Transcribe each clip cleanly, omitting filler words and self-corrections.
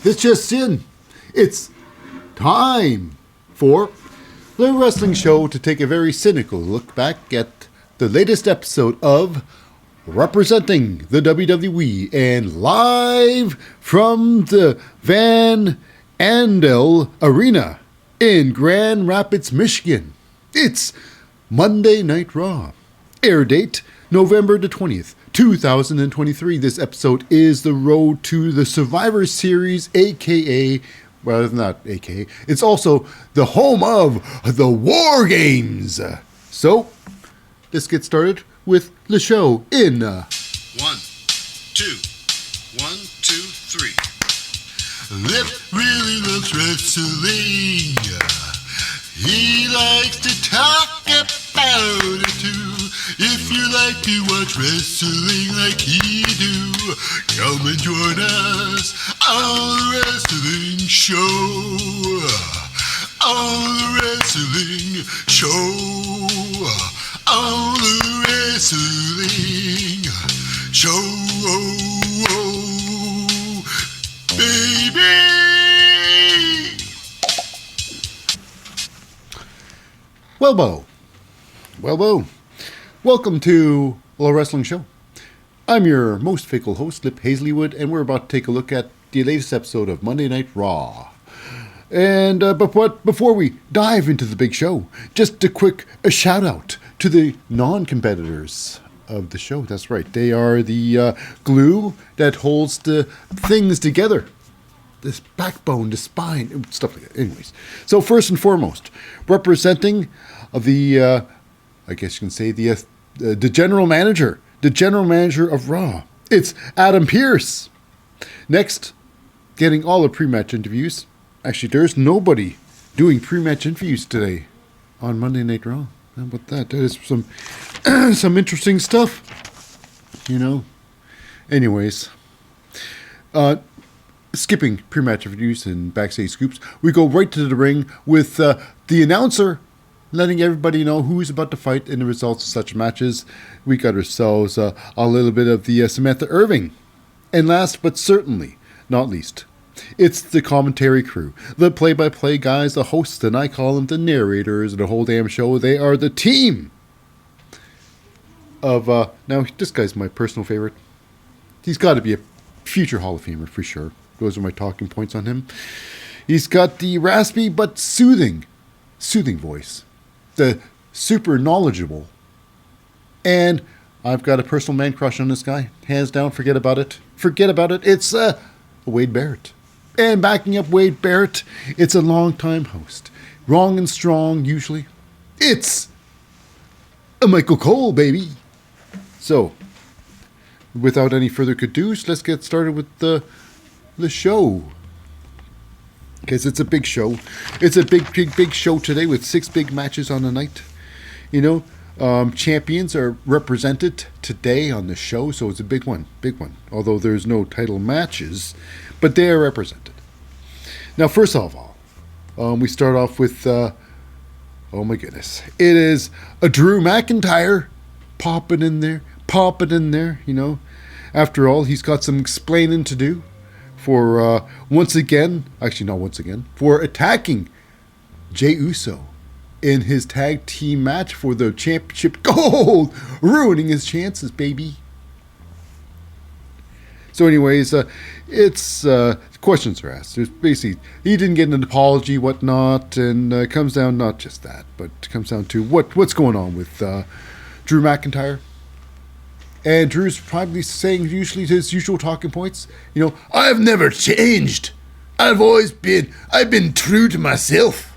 This just in. It's time for the wrestling show to take a very cynical look back at the latest episode of Representing the WWE and live from the Van Andel Arena in Grand Rapids, Michigan. It's Monday Night Raw. Air date November the 20th, 2023. This episode is the road to the Survivor Series, aka, well, not aka, it's also the home of the War Games. So, let's get started with the show in 1, 2, 1, 2, 3. Lip really loves wrestling. He likes to talk about it too. If you like to watch wrestling like he do, come and join us on the wrestling show. On the wrestling show. On the wrestling show, baby. Well, welcome to the Wrestling Show. I'm your most fickle host, Lip Hazlewood, and we're about to take a look at the latest episode of Monday Night Raw. And but before we dive into the big show, just a shout out to the non-competitors of the show. That's right, they are the glue that holds the things together. This backbone, the spine, stuff like that. Anyways, so first and foremost, representing the, I guess you can say the general manager of Raw. It's Adam Pearce. Next, getting all the pre-match interviews. Actually, there's nobody doing pre-match interviews today on Monday Night Raw. How about that? That is some some interesting stuff, you know. Anyways, skipping pre-match reviews and backstage scoops, we go right to the ring with the announcer letting everybody know who's about to fight and the results of such matches. We got ourselves a little bit of the Samantha Irving. And last but certainly not least, it's the commentary crew, the play-by-play guys, the hosts, and I call them the narrators of the whole damn show. They are the team of, now this guy's my personal favorite. He's got to be a future Hall of Famer for sure. Those are my talking points on him. He's got the raspy but soothing voice. The super knowledgeable. And I've got a personal man crush on this guy. Hands down, forget about it. It's Wade Barrett. And backing up Wade Barrett, it's a longtime host. Wrong and strong, usually. It's a Michael Cole, baby. So, without any further ado, let's get started with the show. Because it's a big show. It's a big show today with 6 big matches on the night. You know, champions are represented today on the show, so it's a big one. Although there's no title matches, but they are represented. Now, first of all, we start off with, oh my goodness, it is a Drew McIntyre popping in there, you know. After all, he's got some explaining to do for, for attacking Jey Uso in his tag team match for the championship gold, ruining his chances, baby. So anyways, questions are asked. There's basically, he didn't get an apology, whatnot, and it comes down, not just that, but it comes down to what's going on with Drew McIntyre. And Drew's probably saying usually his usual talking points. You know, I've never changed. I've been true to myself.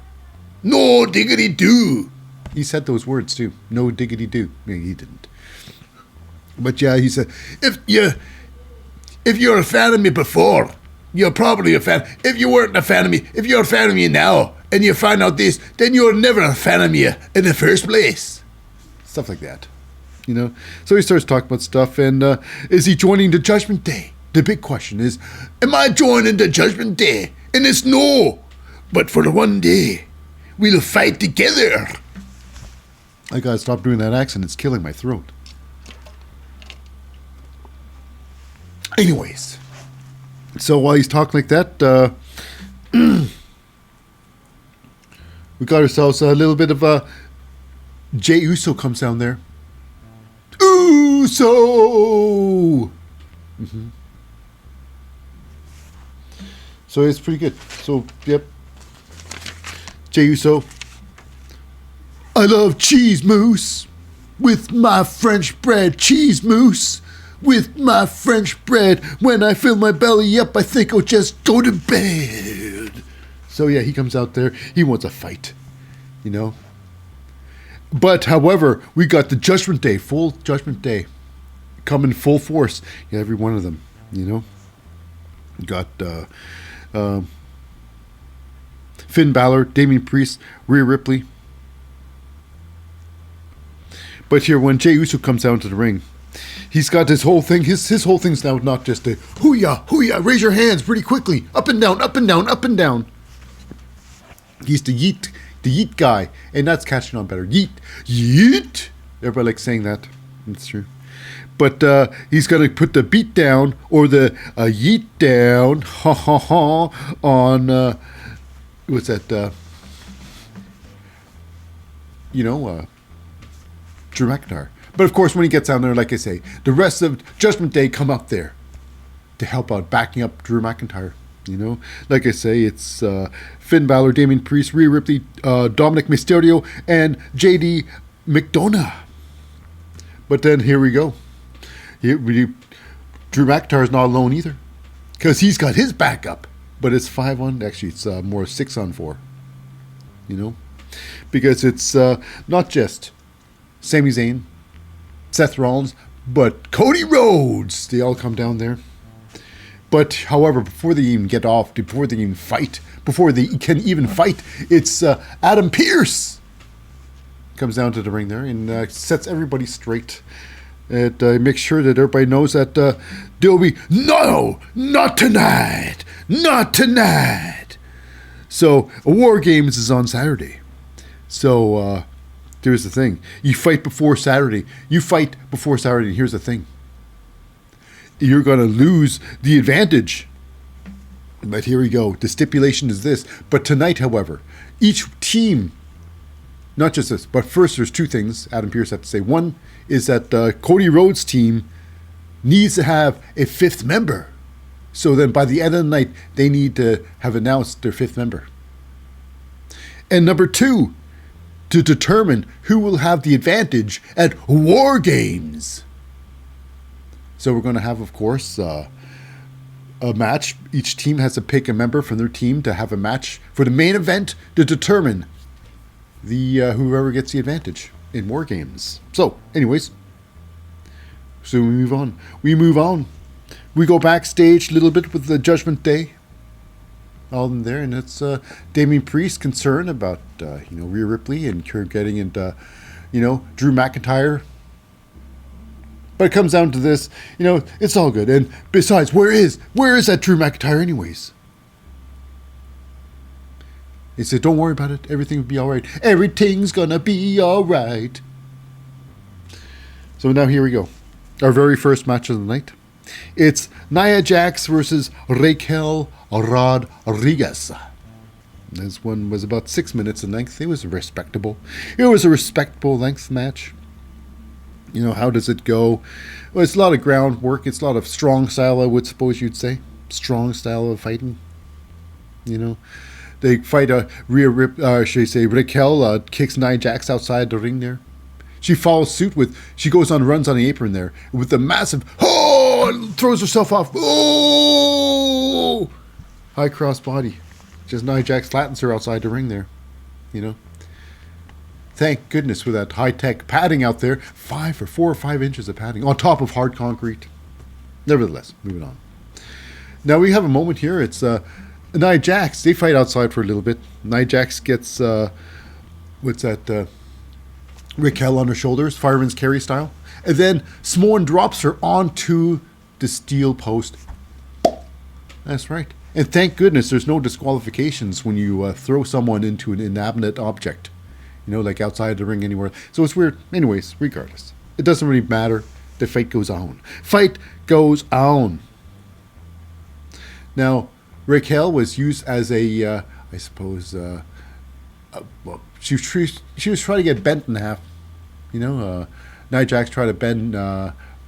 No diggity do. He said those words too. No diggity do. Maybe he didn't. But yeah, he said, if you're a fan of me before, you're probably a fan. If you weren't a fan of me, if you're a fan of me now, and you find out this, then you're never a fan of me in the first place. Stuff like that. You know, so he starts talking about stuff, and is he joining the Judgment Day? The big question is, am I joining the Judgment Day? And it's no, but for the one day, we'll fight together. I gotta stop doing that accent, it's killing my throat. Anyways, So while he's talking like that, we got ourselves a little bit of a Jey Uso comes down there. Uso! So it's pretty good. So, yep. Jey Uso. I love cheese mousse with my French bread. Cheese mousse with my French bread. When I fill my belly up, I think I'll just go to bed. So, yeah, he comes out there. He wants a fight, you know. But, however, we got the Judgment Day, full Judgment Day, coming full force. Yeah, every one of them, you know. Got Finn Balor, Damian Priest, Rhea Ripley. But here, when Jey Uso comes down to the ring, he's got this whole thing. His whole thing's now not just a hoo-yah, hoo-yah, raise your hands pretty quickly, up and down, up and down, up and down. He's the yeet guy, and that's catching on better. Yeet, yeet. Everybody likes saying that. That's true. But he's going to put the beat down or the yeet down, ha ha ha, on what's that? Drew McIntyre. But of course, when he gets down there, like I say, the rest of Judgment Day come up there to help out, backing up Drew McIntyre. You know, like I say, it's Finn Balor, Damian Priest, Rhea Ripley, Dominic Mysterio, and JD McDonough. But then here we go. Drew McIntyre's not alone either, because he's got his backup. But it's 5-on. Actually, it's more 6-on-4. You know, because it's not just Sami Zayn, Seth Rollins, but Cody Rhodes. They all come down there. But, however, before they even get off, before they even fight, before they can even fight, it's Adam Pearce comes down to the ring there and sets everybody straight. It makes sure that everybody knows that there'll be, no, not tonight, not tonight. So, War Games is on Saturday. So, here's the thing. You fight before Saturday. And here's the thing. You're going to lose the advantage. But here we go. The stipulation is this. But tonight, however, each team, not just this, but first there's two things Adam Pearce had to say. One is that Cody Rhodes' team needs to have a fifth member. So then by the end of the night, they need to have announced their fifth member. And number two, to determine who will have the advantage at War Games. So we're going to have, of course, a match. Each team has to pick a member from their team to have a match for the main event to determine the whoever gets the advantage in War Games. So, anyways, so we move on. We go backstage a little bit with the Judgment Day. All in there, and it's Damian Priest concerned about Rhea Ripley and getting into Drew McIntyre. But it comes down to this, it's all good. And besides, where is that Drew McIntyre anyways? He said, don't worry about it. Everything will be all right. Everything's gonna be all right. So now here we go. Our very first match of the night. It's Nia Jax versus Raquel Rodriguez. This one was about 6 minutes in length. It was respectable. It was a respectable length match. How does it go? Well, it's a lot of groundwork. It's a lot of strong style, I would suppose you'd say. Strong style of fighting. They fight Raquel kicks Nia Jax outside the ring there. She follows suit she goes on runs on the apron there with the massive, and throws herself off. Oh! High cross body. Just Nia Jax flattens her outside the ring there. Thank goodness for that high-tech padding out there. 4 or 5 inches of padding on top of hard concrete. Nevertheless, moving on. Now we have a moment here. It's Nia Jax. They fight outside for a little bit. Nia Jax gets, Raquel on her shoulders, fireman's carry style. And then Samoan drops her onto the steel post. That's right. And thank goodness there's no disqualifications when you throw someone into an inanimate object. Like outside the ring anywhere. So it's weird. Anyways, regardless. It doesn't really matter. The fight goes on. Now, Raquel was used as a, I suppose, well, she was trying to get bent in half. Nia Jax tried to bend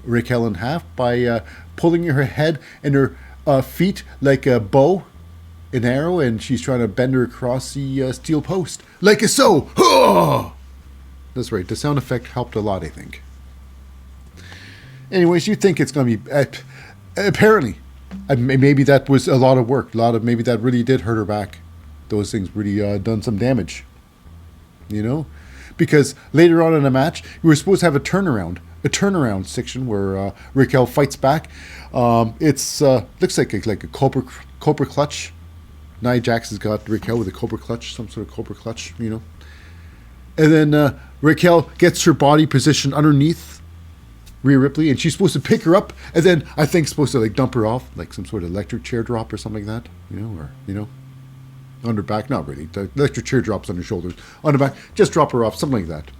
Raquel in half by pulling her head and her feet like a bow, an arrow, and she's trying to bend her across the steel post. Like a so! Oh! That's right, the sound effect helped a lot, I think. Anyways, you think it's going to be... apparently, maybe that was a lot of work. Maybe that really did hurt her back. Those things really done some damage. Because later on in the match, we were supposed to have a turnaround section where Raquel fights back. It's looks like a cobra clutch. Nia Jax has got Raquel with a cobra clutch, some sort of cobra clutch, And then Raquel gets her body positioned underneath Rhea Ripley, and she's supposed to pick her up, and then I think supposed to dump her off, like some sort of electric chair drop or something like that, on her back. Not really. The electric chair drops on her shoulders. On her back, just drop her off, something like that.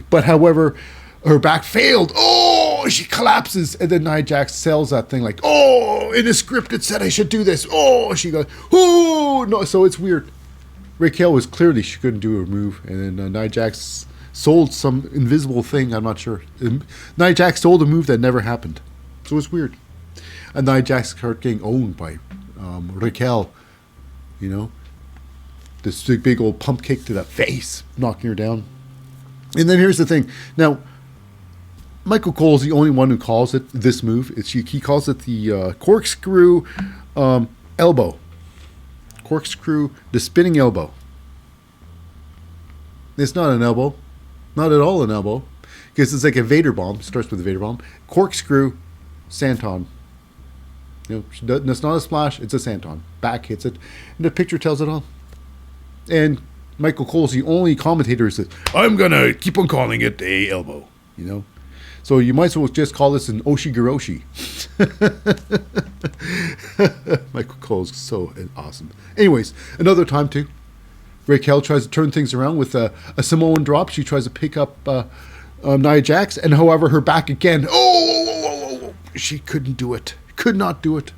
But however, her back failed. Oh, she collapses, and then Nia Jax sells that thing like, oh, in the script it said I should do this. Oh, she goes, oh, no. So it's weird. Raquel was clearly she couldn't do her move, and then Nia Jax sold some invisible thing. I'm not sure. Nia Jax sold a move that never happened. So it's weird. And Nia Jax started getting owned by Raquel. This big old pump kick to the face, knocking her down. And then here's the thing. Now, Michael Cole's the only one who calls it this move. He calls it the corkscrew elbow. Corkscrew, the spinning elbow. It's not an elbow. Not at all an elbow. Because it's like a Vader bomb. It starts with a Vader bomb. Corkscrew, senton. It's not a splash, it's a senton. Back hits it, and the picture tells it all. And Michael Cole's the only commentator who says, I'm going to keep on calling it a elbow, So you might as well just call this an Oshigoroshi. Michael Cole's so awesome. Anyways, another time too. Raquel tries to turn things around with a Samoan drop. She tries to pick up Nia Jax, and however, her back again. Oh, she couldn't do it. Could not do it.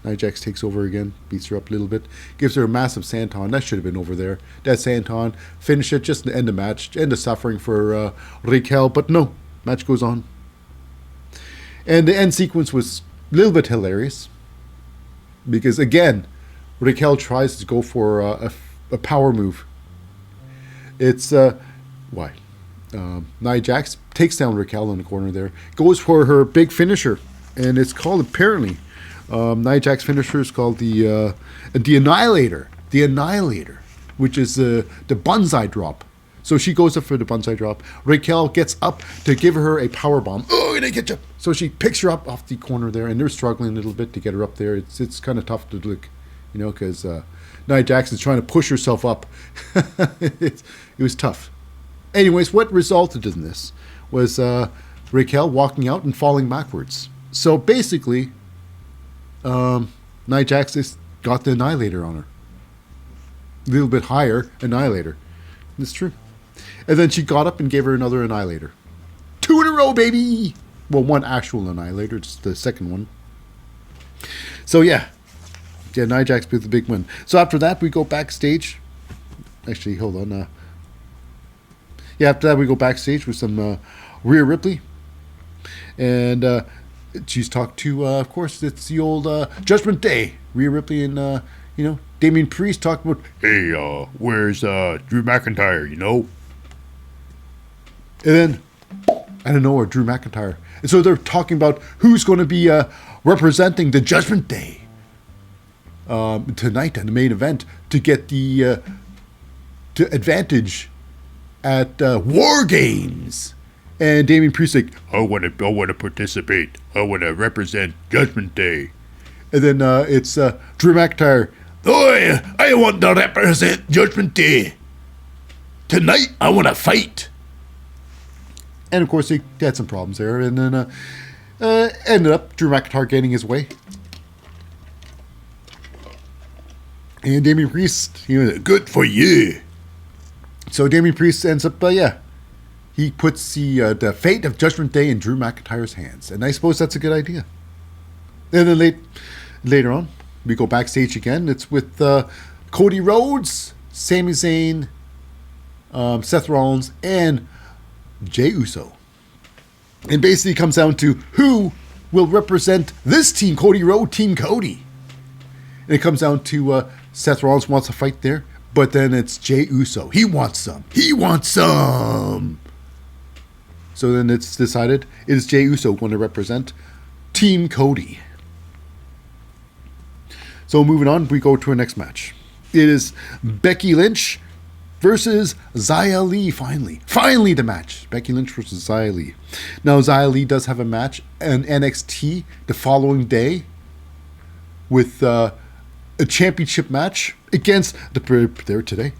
Nia Jax takes over again, beats her up a little bit, gives her a massive senton. That should have been over there. That senton, finish it, just end the match, end the suffering for Raquel. But no, match goes on. And the end sequence was a little bit hilarious. Because again, Raquel tries to go for a power move. It's, why? Nia Jax takes down Raquel in the corner there, goes for her big finisher. And it's called, apparently, Nia Jax finisher is called the Annihilator. The Annihilator, which is the Banzai drop. So she goes up for the Banzai drop. Raquel gets up to give her a power bomb. Oh, and I get you. So she picks her up off the corner there, and they're struggling a little bit to get her up there. It's kind of tough to look, because Nia Jax is trying to push herself up. It was tough. Anyways, what resulted in this was Raquel walking out and falling backwards. So basically, Nia Jax just got the Annihilator on her. A little bit higher Annihilator. It's true. And then she got up and gave her another Annihilator. 2 in a row, baby! Well, one actual Annihilator. It's the second one. So yeah. Yeah, Nia Jax with the big win. So after that, we go backstage. Actually, hold on. After that, we go backstage with some Rhea Ripley. And she's talked to, of course, it's the old Judgment Day. Rhea Ripley and, Damian Priest talking about, hey, where's Drew McIntyre, And then, I don't know, Drew McIntyre. And so they're talking about who's going to be representing the Judgment Day tonight in the main event to get the advantage at War Games. And Damian Priest like, I want to participate. I want to represent Judgment Day. And then it's Drew McIntyre. Oh, I want to represent Judgment Day. Tonight, I want to fight. And of course, he had some problems there. And then ended up Drew McIntyre getting his way. And Damian Priest, good for you. So Damian Priest ends up, he puts the fate of Judgment Day in Drew McIntyre's hands. And I suppose that's a good idea. And then Later on, we go backstage again. It's with Cody Rhodes, Sami Zayn, Seth Rollins, and Jey Uso. And basically it comes down to who will represent this team, Cody Rhodes, Team Cody. And it comes down to Seth Rollins wants a fight there, but then it's Jey Uso. He wants some. He wants some. So then it's decided it is Jey Uso going to represent Team Cody. So moving on, we go to our next match. It is Becky Lynch versus Xia Li, finally the match. Becky Lynch versus Xia Li. Now, Xia Li does have a match in NXT the following day with a championship match against there today.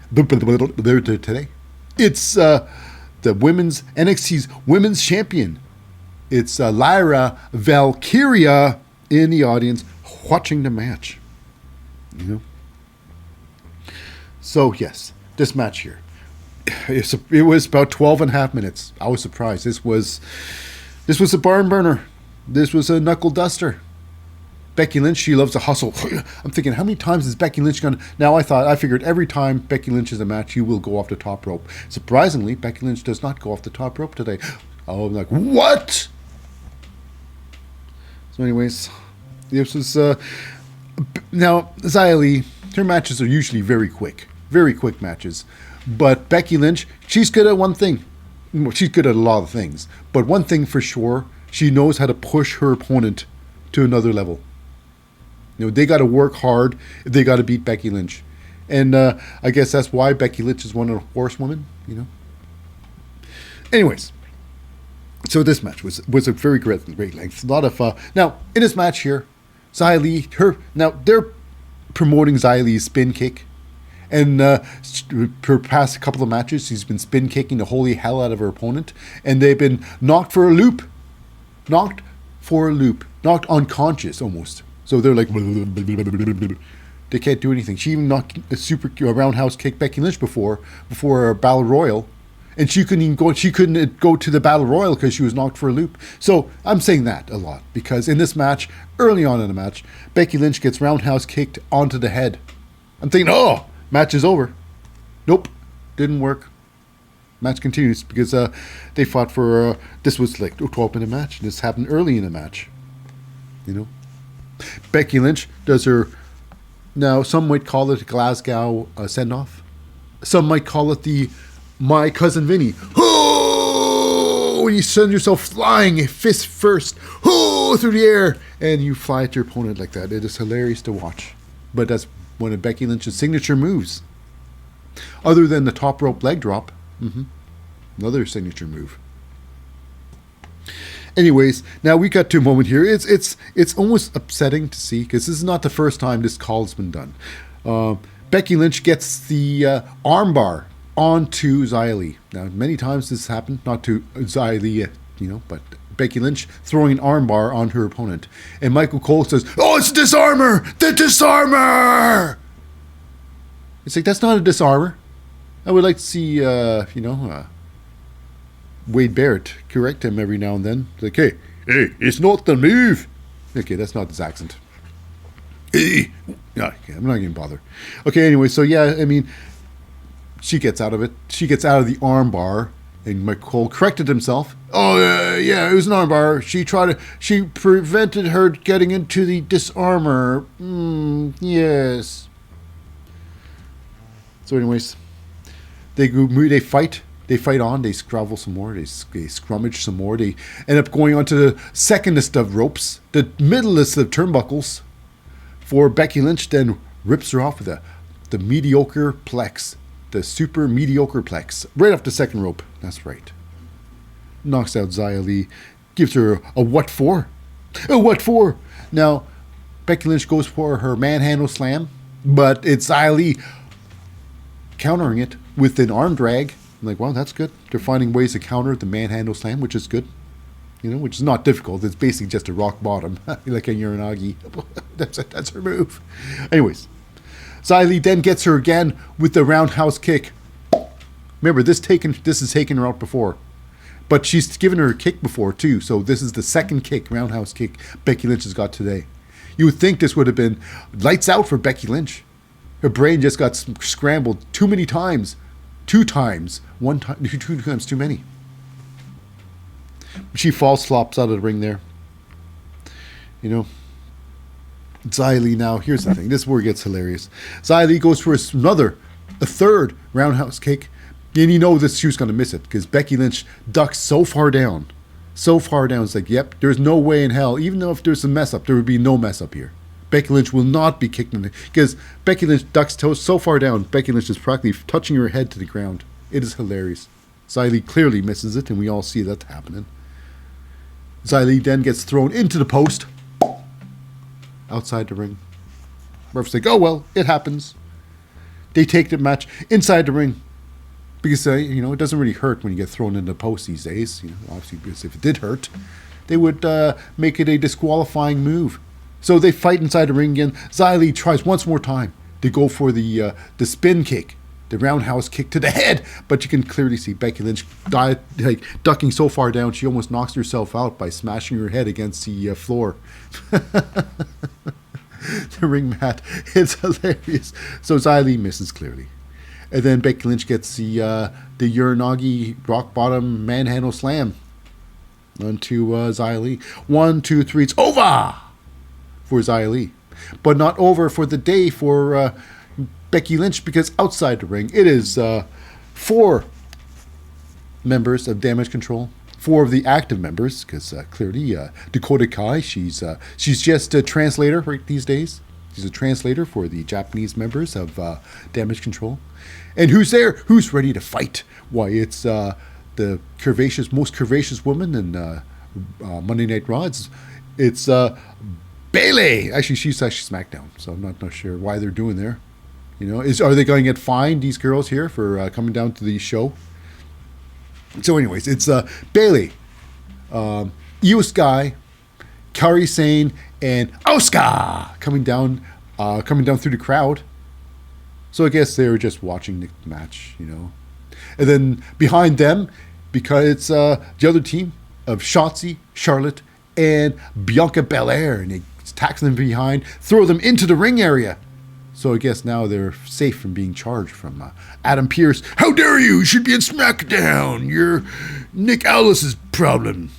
It's the women's NXT's women's champion. It's Lyra Valkyria in the audience watching the match. You know. So yes, this match here, it was about 12 and a half minutes. I was surprised. This was a barn burner. This was a knuckle duster. Becky Lynch, she loves to hustle. I'm thinking, how many times is Becky Lynch going to... Now, I figured every time Becky Lynch is a match, you will go off the top rope. Surprisingly, Becky Lynch does not go off the top rope today. Oh, I'm like, what? So anyways, this was... now, Xia Li, her matches are usually very quick matches. But Becky Lynch, she's good at one thing. Well, she's good at a lot of things. But one thing for sure, she knows how to push her opponent to another level. You know, they got to work hard if they got to beat Becky Lynch. And I guess that's why Becky Lynch is one of the horsewomen, you know. Anyways, so this match was a very great length. A lot of... now, in this match here, Xia Li, now they're promoting Xia Li's spin kick. And for past couple of matches, she's been spin kicking the holy hell out of her opponent. And they've been knocked for a loop. Knocked unconscious almost. So they're like, they can't do anything. She even knocked a roundhouse kick Becky Lynch before a battle royal, and she couldn't go to the battle royal because she was knocked for a loop. So I'm saying that a lot because in this match, early on in the match, Becky Lynch gets roundhouse kicked onto the head. I'm thinking, oh, match is over. Nope, didn't work. Match continues because they fought for this was like a 12-minute match. This happened early in the match, you know. Becky Lynch does her, now some might call it a Glasgow send-off. Some might call it the My Cousin Vinny. Oh! When you send yourself flying, fist first, oh, through the air, and you fly at your opponent like that. It is hilarious to watch. But that's one of Becky Lynch's signature moves. Other than the top rope leg drop. Another signature move. Anyways, now we got to a moment here. It's almost upsetting to see because this is not the first time this call has been done. Becky Lynch gets the armbar onto Xia Li. Now, many times this happened, not to Xia Li, you know, but Becky Lynch throwing an armbar on her opponent. And Michael Cole says, "Oh, it's a disarmer! The disarmer!" It's like, that's not a disarmer. I would like to see, Wade Barrett correct him every now and then. It's like, hey, it's not the move. Okay, that's not his accent. Hey, no, okay, I'm not going to bother. Okay, anyway, so yeah, I mean, she gets out of it. She gets out of the arm bar, and McCole corrected himself. Oh, yeah, it was an arm bar. She prevented her getting into the disarmor. Yes. So anyways, they fight. They fight on. They scrabble some more. They scrummage some more. They end up going onto the secondest of ropes, the middleest of turnbuckles, for Becky Lynch. Then rips her off with the mediocre plex, the super mediocre plex, right off the second rope. That's right. Knocks out Xia Li, gives her a what for? A what for? Now, Becky Lynch goes for her manhandle slam, but it's Xia Li countering it with an arm drag. I'm like, well, that's good. They're finding ways to counter the manhandle slam, which is good. You know, which is not difficult. It's basically just a rock bottom, like a Uranagi. That's her move. Anyways, Xia Li then gets her again with the roundhouse kick. Remember, this has taken her out before. But she's given her a kick before, too. So this is the second kick, roundhouse kick, Becky Lynch has got today. You would think this would have been lights out for Becky Lynch. Her brain just got scrambled too many times. Two times too many. She flops out of the ring there. You know, Xia Li now, here's the thing. This is where it gets hilarious. Xia Li goes for a third roundhouse kick. And you know this, she was going to miss it because Becky Lynch ducks so far down. It's like, yep, there's no way in hell. Even though if there's a mess up, there would be no mess up here. Becky Lynch will not be kicked in the... Because Becky Lynch ducks toes so far down, Becky Lynch is practically touching her head to the ground. It is hilarious. Xia Li clearly misses it, and we all see that happening. Xia Li then gets thrown into the post. Outside the ring. Ref's like, oh well, it happens. They take the match inside the ring. Because, it doesn't really hurt when you get thrown into the post these days. Obviously, because if it did hurt, they would make it a disqualifying move. So they fight inside the ring again. Xia Li tries once more time to go for the spin kick, the roundhouse kick to the head. But you can clearly see Becky Lynch ducking so far down, she almost knocks herself out by smashing her head against the floor. The ring mat. It's hilarious. So Xia Li misses clearly. And then Becky Lynch gets the Uranagi rock bottom manhandle slam onto Xia Li. 1, 2, 3, it's over for Xia Li. But not over for the day for Becky Lynch, because outside the ring, it is 4 members of Damage Control. 4 of the active members, because clearly Dakota Kai, she's just a translator right these days. She's a translator for the Japanese members of Damage Control. And who's there? Who's ready to fight? Why, it's the most curvaceous woman in Monday Night Raw. It's Bayley. Actually, she's SmackDown, so I'm not sure why they're doing there. Are they going to get fined, these girls here, for coming down to the show? So anyways, it's Bayley, Io Sky, Kairi Sane, and Asuka coming down through the crowd. So I guess they were just watching the match, And then behind them, because it's the other team of Shotzi, Charlotte, and Bianca Belair, and they tax them behind, throw them into the ring area. So I guess now they're safe from being charged from Adam Pearce. How dare you? You should be in SmackDown. You're Nick Aldis's problem.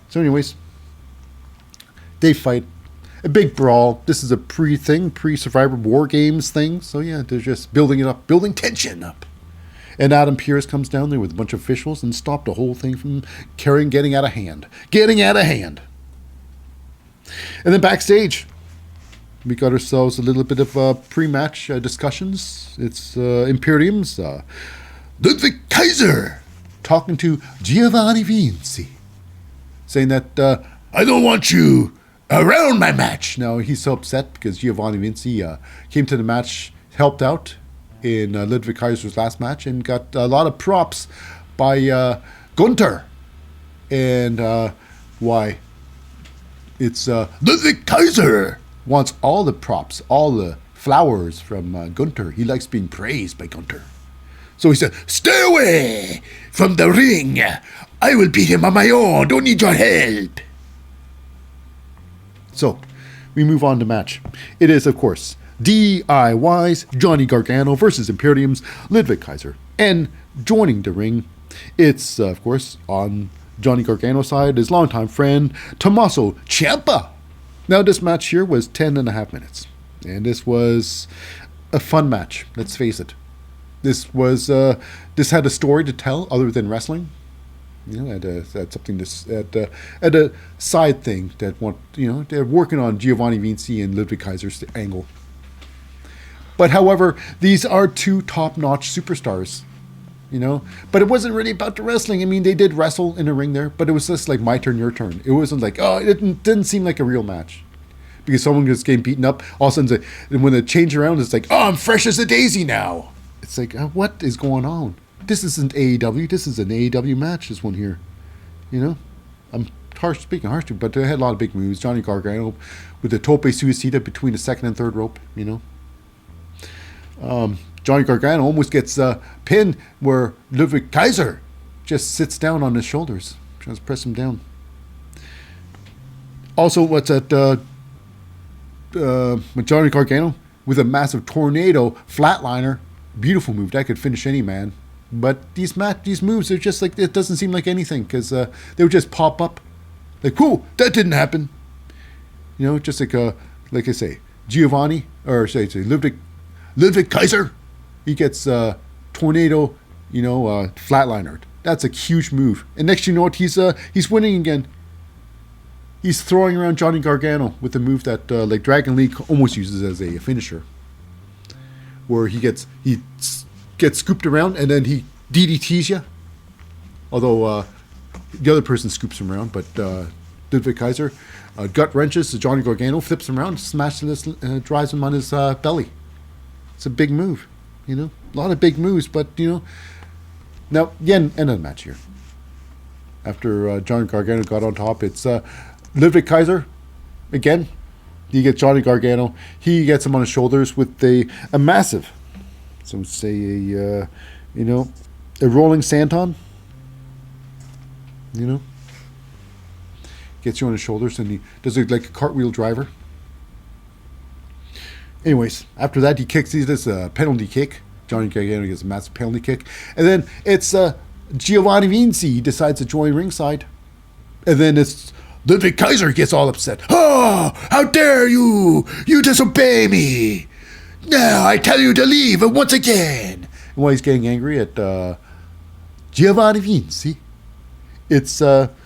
So anyways, they fight. A big brawl. This is a pre-Survivor War Games thing. So yeah, they're just building it up, building tension up. And Adam Pearce comes down there with a bunch of officials and stopped the whole thing from getting out of hand. And then backstage, we got ourselves a little bit of pre-match discussions. It's Imperium's Ludwig Kaiser talking to Giovanni Vinci, saying that I don't want you around my match. Now, he's so upset because Giovanni Vinci came to the match, helped out in Ludwig Kaiser's last match, and got a lot of props by Gunther. And why? It's Ludwig Kaiser wants all the props, all the flowers from Gunther. He likes being praised by Gunther. So he said, stay away from the ring. I will beat him on my own. Don't need your help. So, we move on to match. It is, of course, DIY's Johnny Gargano versus Imperium's Ludwig Kaiser. And joining the ring, it's, of course, on Johnny Gargano's side, his longtime friend, Tommaso Ciampa. Now, this match here was 10.5 minutes. And this was a fun match, let's face it. This had a story to tell other than wrestling. Had something at a side thing that they're working on Giovanni Vinci and Ludwig Kaiser's angle. But however, these are 2 top-notch superstars, But it wasn't really about the wrestling. I mean, they did wrestle in the ring there, but it was just like my turn, your turn. It wasn't like, it didn't seem like a real match. Because someone was getting beaten up, all of a sudden, and when they change around, it's like, I'm fresh as a daisy now. It's like, what is going on? This isn't AEW. This is an AEW match, this one here. I'm speaking harshly, but they had a lot of big moves. Johnny Gargano with the tope suicida between the second and third rope, Johnny Gargano almost gets pinned where Ludwig Kaiser just sits down on his shoulders, tries to press him down. Also, what's that? With Johnny Gargano with a massive tornado flatliner. Beautiful move. That could finish any man. But these moves are just like, it doesn't seem like anything because they would just pop up. Like, whoa, that didn't happen. You know, just like I say, Giovanni, or say Ludwig Kaiser, he gets tornado, flatliner. That's a huge move. And next you know what, he's winning again. He's throwing around Johnny Gargano with a move that like Dragon League almost uses as a finisher, where he gets scooped around and then he DDTs you. Although the other person scoops him around, but Ludwig Kaiser gut wrenches to Johnny Gargano, flips him around, smashes this, drives him on his belly. It's a big move, a lot of big moves. But now end of the match here. After Johnny Gargano got on top, it's Ludwig Kaiser again. He gets Johnny Gargano. He gets him on his shoulders with a massive, some say a rolling senton. Gets you on his shoulders and he does it like a cartwheel driver. Anyways, after that he does a penalty kick. Johnny Gargano gets a massive penalty kick, and then it's Giovanni Vinci decides to join ringside, and then it's Ludwig Kaiser gets all upset. Oh, how dare you! You disobey me! Now I tell you to leave once again. And while he's getting angry at Giovanni Vinci, it's Johnny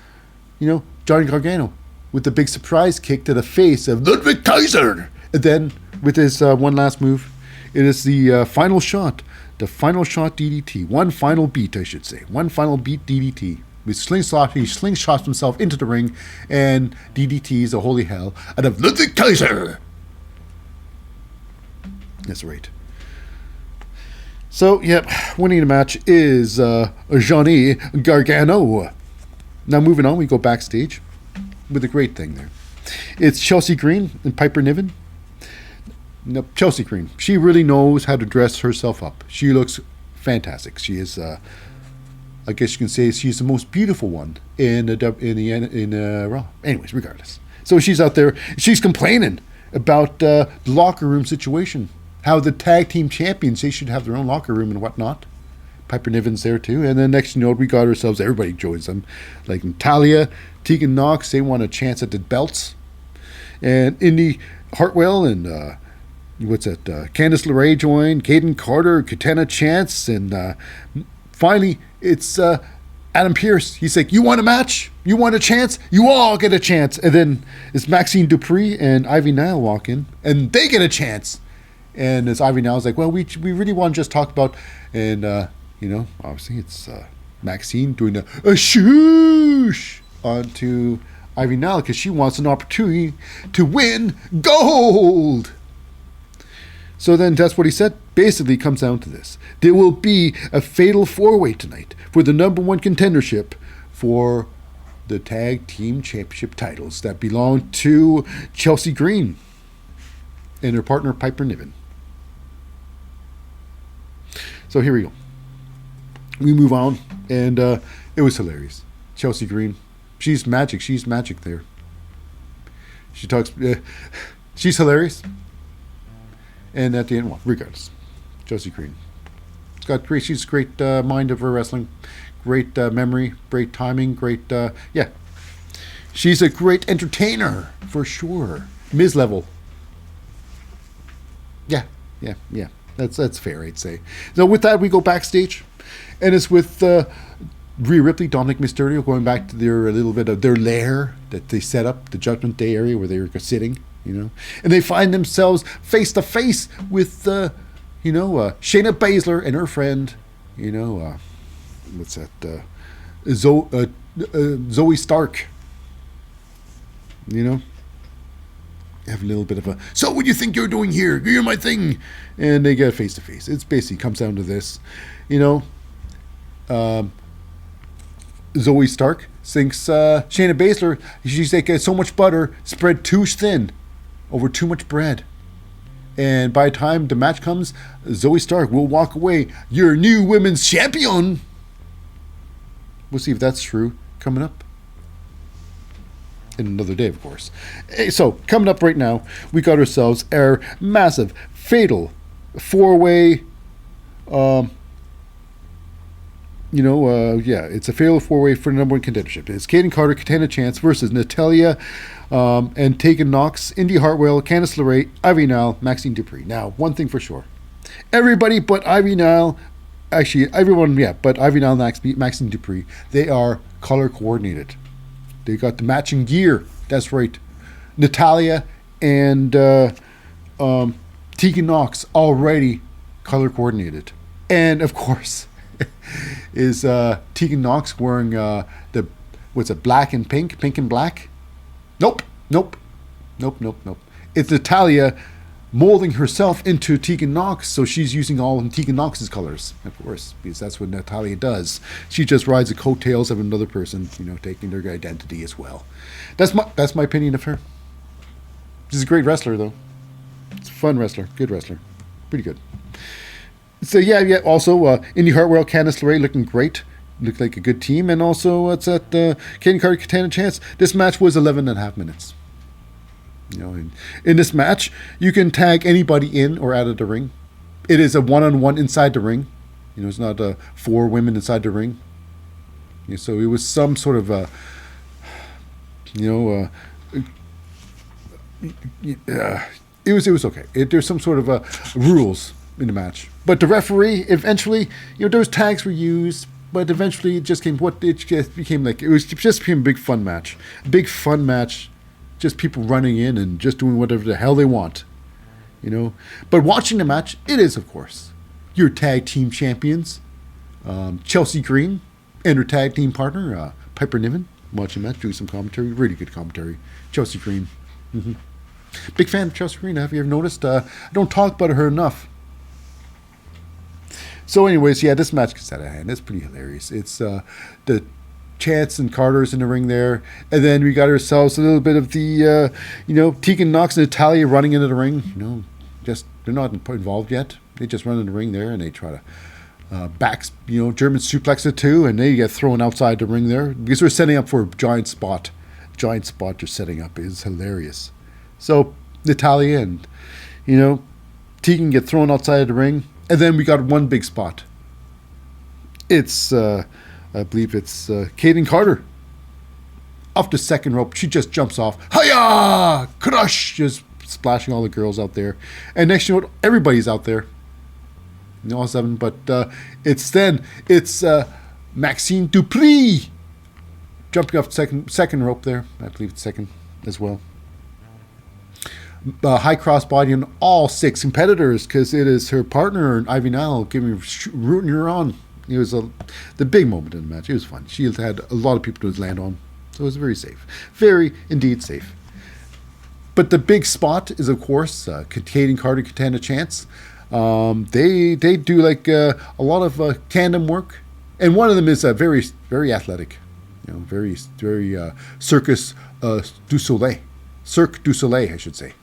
Gargano with the big surprise kick to the face of Ludwig Kaiser. And then with his one last move, it is the final shot. The final shot DDT. One final beat, I should say. One final beat DDT. With slingshot, he slingshots himself into the ring and DDTs the holy hell out of Ludwig Kaiser. That's right. So, winning the match is Johnny Gargano. Now moving on, we go backstage with a great thing there. It's Chelsea Green and Piper Niven. Now, Chelsea Green, she really knows how to dress herself up. She looks fantastic. She is, I guess you can say, she's the most beautiful one in Raw. Anyways, regardless. So she's out there. She's complaining about the locker room situation. How the tag team champions, they should have their own locker room and whatnot. Piper Niven's there too. And then next we got ourselves, everybody joins them. Like Natalia, Tegan Knox, they want a chance at the belts. And Indy Hartwell and Candice LeRae joined. Caden Carter, Kitana Chance. And finally, it's Adam Pearce. He's like, you want a match? You want a chance? You all get a chance. And then it's Maxine Duprie and Ivy Nile walk in. And they get a chance. And as Ivy Nile's like, well, we really want to just talk about, and obviously it's Maxine doing a shoosh onto Ivy Nile because she wants an opportunity to win gold. So then that's what he said. Basically, it comes down to this: there will be a fatal four-way tonight for the number one contendership for the tag team championship titles that belong to Chelsea Green and her partner Piper Niven. So here we go. We move on, and it was hilarious. Chelsea Green, she's magic. She's magic there. She talks. She's hilarious. And at the end, well, regardless, Chelsea Green. She's a great mind of her wrestling, great memory, great timing, great. She's a great entertainer for sure. Miz level. Yeah. That's fair, I'd say. So with that, we go backstage, and it's with Rhea Ripley, Dominic Mysterio, going back to a little bit of their lair that they set up, the Judgment Day area where they were sitting, and they find themselves face to face with, Shayna Baszler and her friend, Zoe Stark, have a little bit of a, so what do you think you're doing here? You're my thing. And they get face to face. It's basically comes down to this, Zoe Stark thinks Shayna Baszler, she's like, so much butter spread too thin over too much bread. And by the time the match comes, Zoe Stark will walk away, your new women's champion. We'll see if that's true coming up. in another day, of course. So, coming up right now, we got ourselves our massive, fatal, four-way, it's a fatal four-way for the number one contendership. It's Caden Carter, Kitana Chance versus Natalia and Tegan Nox, Indy Hartwell, Candice LeRae, Ivy Nile, Maxine Duprie. Now, one thing for sure. Everybody but Ivy Nile, actually, everyone, yeah, but Ivy Nile and Maxine Duprie, they are color coordinated. They got the matching gear. That's right. Natalia and Tegan Nox already color coordinated. And, of course, is Tegan Nox wearing black and pink and black? Nope. It's Natalia molding herself into Tegan Nox, so she's using all of Tegan Nox's colors, of course, because that's what Natalia does. She just rides the coattails of another person, taking their identity as well. That's my opinion of her. She's a great wrestler, though. It's a fun wrestler, good wrestler, pretty good. So yeah. Also, Indy Hartwell, Candice LeRae looking great. Looked like a good team. And also, it's at Caden Carter, Kitana Chance. This match was 11.5 minutes. In this match, you can tag anybody in or out of the ring. It is a one-on-one inside the ring. It's not 4 women inside the ring. So it was some sort of it was okay. There's some sort of rules in the match, but the referee eventually, those tags were used, but eventually it just became a big fun match, just people running in and just doing whatever the hell they want, But watching the match, it is, of course, your tag team champions, Chelsea Green and her tag team partner Piper Niven. Watching the match, doing some commentary, really good commentary. Chelsea Green, big fan of Chelsea Green. Have you ever noticed? I don't talk about her enough. So anyways, yeah, this match gets out of hand. It's pretty hilarious. It's the Chance and Carter's in the ring there. And then we got ourselves a little bit of the, Tegan Nox and Natalia running into the ring. Just they're not involved yet. They just run in the ring there and they try to German suplex it too. And they get thrown outside the ring there because they're setting up for a giant spot. They're setting up. It's hilarious. So Natalia and, Tegan get thrown outside of the ring. And then we got one big spot. It's, I believe it's Caden Carter. Off the second rope, she just jumps off. Hiya! Crush! Just splashing all the girls out there. And next you know, everybody's out there. All 7, but it's Maxine Duprie jumping off second rope there. I believe it's second as well. High crossbody on all 6 competitors because it is her partner Ivy Nile rooting her on. It was the big moment in the match. It was fun. She had a lot of people to land on, so it was very safe, very indeed safe. But the big spot is of course Caden Carter, Kitana Chance. They do like a lot of tandem work, and one of them is very very athletic, very Cirque du Soleil, I should say.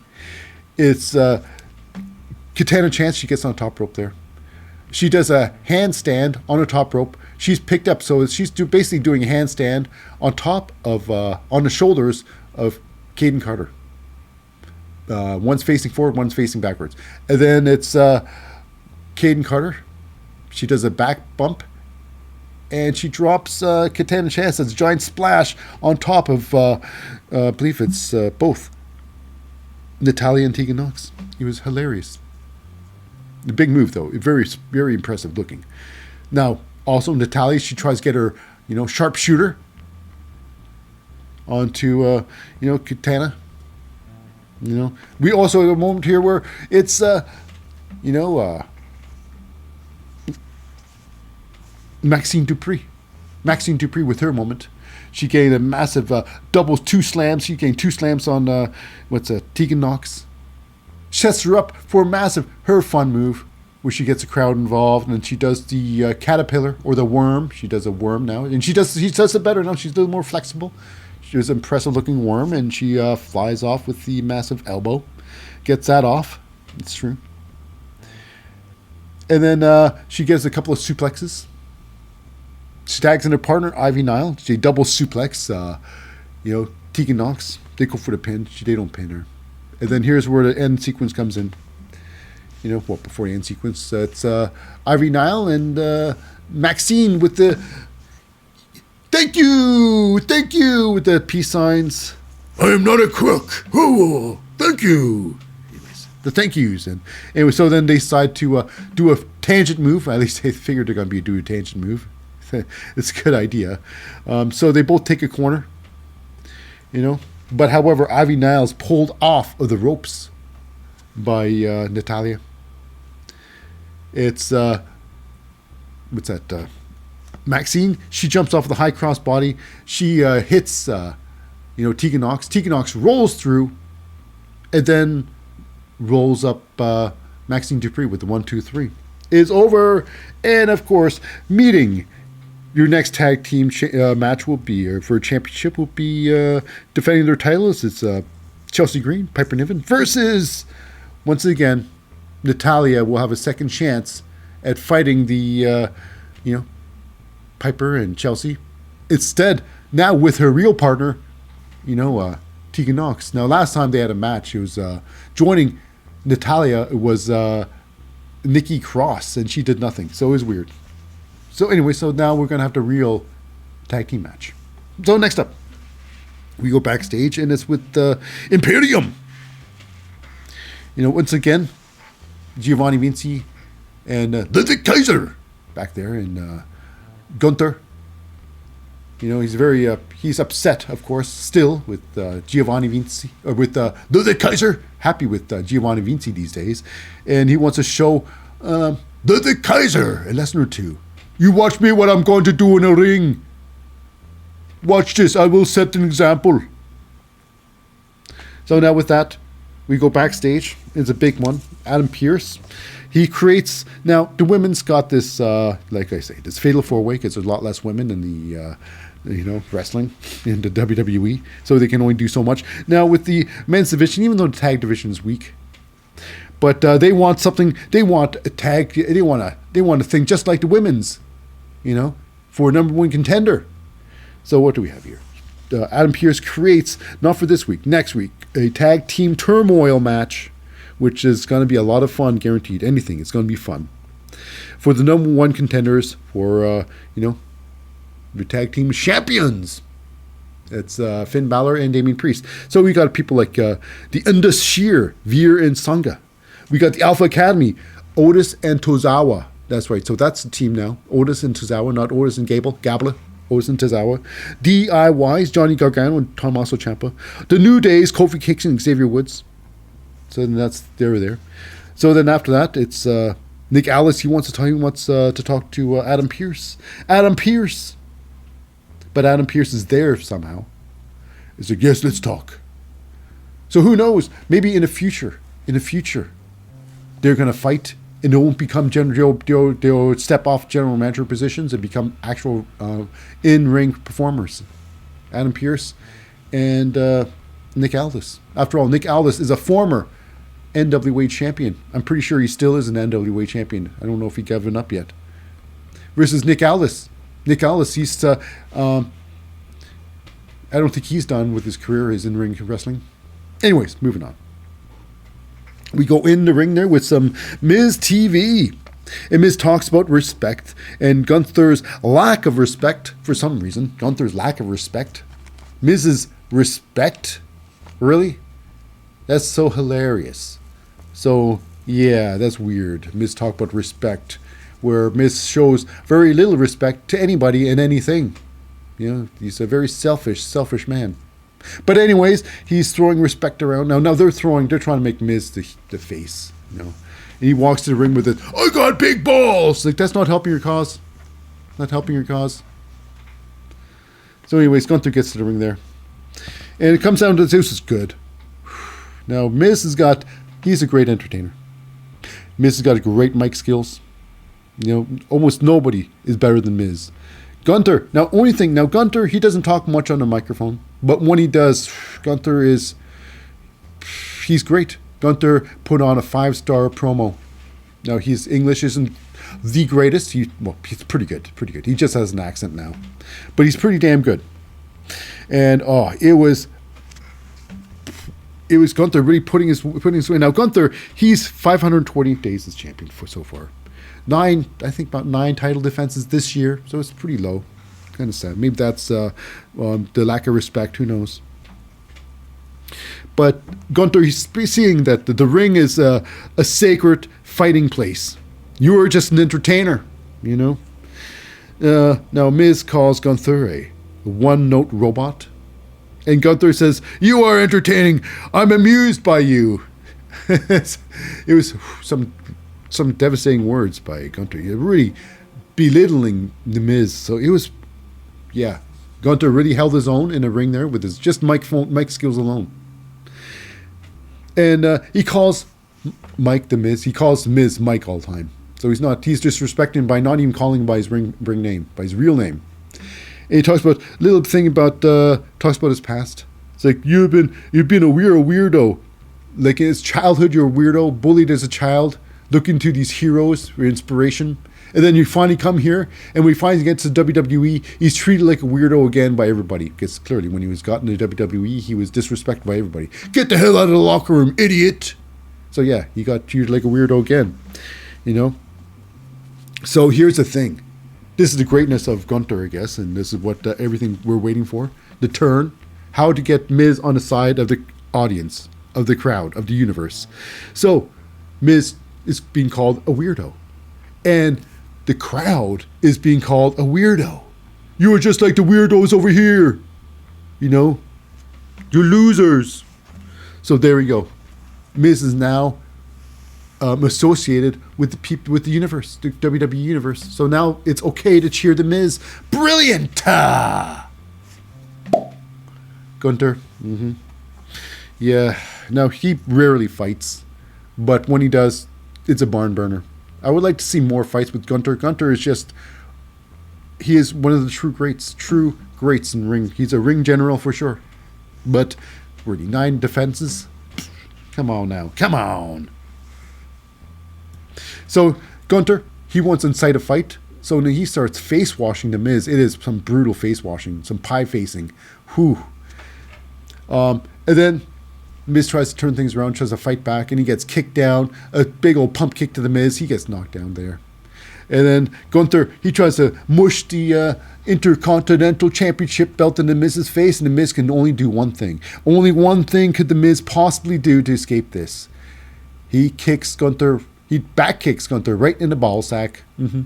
It's Kitana Chance. She gets on the top rope there. She does a handstand on the top rope. She's picked up, so she's basically doing a handstand on top of on the shoulders of Caden Carter. One's facing forward, one's facing backwards, and then it's Caden Carter. She does a back bump, and she drops Kitana Chance. It's a giant splash on top of I believe it's both Natalia and Tegan Nox. It was hilarious. The big move, though, very, very impressive looking. Now, also Natalia, she tries to get her, sharpshooter onto, Kitana. We also have a moment here where it's, Maxine Duprie with her moment. She gained a massive doubles, 2 slams. She gained 2 slams on Tegan Nox. Sets her up for a massive fun move where she gets a crowd involved, and she does the caterpillar or the worm. She does a worm now, and she does it better now. She's a little more flexible. She was an impressive looking worm, and she flies off with the massive elbow. Gets that off. It's true. And then she gets a couple of suplexes. She tags in her partner, Ivy Nile. She double suplex, Tegan Knox. They go for the pin. They don't pin her. And then here's where the end sequence comes in. Before the end sequence, it's Ivy Nile and Maxine with the thank you, with the peace signs. I am not a crook. Oh, thank you. Anyways, the thank yous. And anyway, so then they decide to do a tangent move. At least they figured they're going to do a tangent move. It's a good idea. So they both take a corner, But however, Ivy Nile's pulled off of the ropes by Natalia. It's what's that? Maxine. She jumps off the high cross body. She hits Tegan Knox. Tegan Knox rolls through, and then rolls up Maxine Duprie with the 1, 2, 3. It's over, and of course, meeting your next tag team match will be, or for a championship, will be defending their titles. It's Chelsea Green, Piper Niven versus, once again, Natalia will have a second chance at fighting the, Piper and Chelsea. Instead, now with her real partner, Tegan Knox. Now, last time they had a match, it was joining Natalia. It was Nikki Cross, and she did nothing. So it was weird. So anyway, so now we're going to have the real tag team match. So next up, we go backstage, and it's with Imperium. Once again, Giovanni Vinci and the Kaiser back there, and Gunther. He's upset, of course, still with Giovanni Vinci, or with the Kaiser. Happy with Giovanni Vinci these days, and he wants to show the Kaiser a lesson or two. You watch me what I'm going to do in a ring. Watch this. I will set an example. So now with that, we go backstage. It's a big one. Adam Pearce. He creates... Now, the women's got this, like I say, this fatal four-way, because there's a lot less women in the, wrestling in the WWE. So they can only do so much. Now, with the men's division, even though the tag division is weak, but they want something... They want a tag... They want a thing just like the women's, for a number one contender. So what do we have here? Adam Pearce creates, not for this week, next week, a tag team turmoil match, which is going to be a lot of fun, guaranteed. Anything, it's going to be fun. For the number one contenders, for, the tag team champions. It's Finn Balor and Damian Priest. So we got people like the Indus Sheer, Veer and Sangha. We got the Alpha Academy, Otis and Tozawa. That's right. So that's the team now. Otis and Tozawa, not Otis and Gable. Otis and Tozawa. DIYs, Johnny Gargano and Tommaso Ciampa. The New Days, Kofi Kingston and Xavier Woods. So then they're there. So then after that, it's Nick Aldis. He wants to talk to Adam Pearce. But Adam Pearce is there somehow. He's like, yes, let's talk. So who knows? Maybe in the future, they're going to fight and they won't become they'll step off general manager positions and become actual in-ring performers. Adam Pearce and Nick Aldis. After all, Nick Aldis is a former NWA champion. I'm pretty sure he still is an NWA champion. I don't know if he's given up yet. Versus Nick Aldis. Nick Aldis, he's I don't think he's done with his career, his in-ring wrestling. Anyways, moving on. We go in the ring there with some Miz TV. And Miz talks about respect and Gunther's lack of respect for some reason. Gunther's lack of respect. Miz's respect? Really? That's so hilarious. So, yeah, that's weird. Miz talk about respect, where Miz shows very little respect to anybody and anything. He's a very selfish man. But anyways, he's throwing respect around. Now they're trying to make Miz the face, And he walks to the ring with it, I got big balls! Like, that's not helping your cause. So anyways, Gunther gets to the ring there. And it comes down to this is good. Now, he's a great entertainer. Miz has got great mic skills. Almost nobody is better than Miz. Gunther, Gunther, he doesn't talk much on the microphone, but when he does, he's great. Gunther put on a 5-star promo. Now, his English isn't the greatest. He's pretty good. He just has an accent now, but he's pretty damn good. And it was it was Gunther really putting his way. Now Gunther, he's 520 days as champion so far. About 9 title defenses this year, so it's pretty low. Kind of sad. Maybe that's the lack of respect. Who knows? But Gunther, he's seeing that the ring is a sacred fighting place. You are just an entertainer, you know. Now Miz calls Gunther a one-note robot. And Gunther says, "You are entertaining. I'm amused by you." It was some devastating words by Gunther. Really belittling the Miz. So it was, yeah. Gunther really held his own in a ring there with his just mic skills alone. And he calls Mike the Miz. He calls Miz Mike all the time. So he's disrespecting him by not even calling him by his ring name, by his real name. And he talks about talks about his past. It's like you've been a weirdo. Like in his childhood, you're a weirdo, bullied as a child, looking to these heroes for inspiration. And then you finally come here, and when he finally gets to WWE, he's treated like a weirdo again by everybody. Because clearly, when he was gotten to WWE, he was disrespected by everybody. Get the hell out of the locker room, idiot! So yeah, he got treated like a weirdo again. You know? So here's the thing. This is the greatness of Gunther, I guess, and this is what everything we're waiting for. The turn. How to get Miz on the side of the audience, of the crowd, of the universe. So, Miz is being called a weirdo. And the crowd is being called a weirdo. You are just like the weirdos over here. You know? You're losers. So there we go. Miz is now associated with the people, with the universe, the WWE universe. So now it's okay to cheer the Miz. Brilliant! Gunther. Mm-hmm. Yeah. Now he rarely fights, but when he does, it's a barn burner. I would like to see more fights with Gunther. Gunther is he is one of the true greats in ring. He's a ring general for sure. But really, 9 defenses? Come on now. Come on. So Gunther, he wants to incite a fight. So when he starts face washing the Miz, it is some brutal face washing, some pie facing. Whew. And then Miz tries to turn things around, tries to fight back, and he gets kicked down. A big old pump kick to the Miz. He gets knocked down there. And then Gunther, he tries to mush the Intercontinental Championship belt in the Miz's face, and the Miz can only do one thing. Only one thing could the Miz possibly do to escape this. He back kicks Gunther right in the ball sack. Mm-hmm.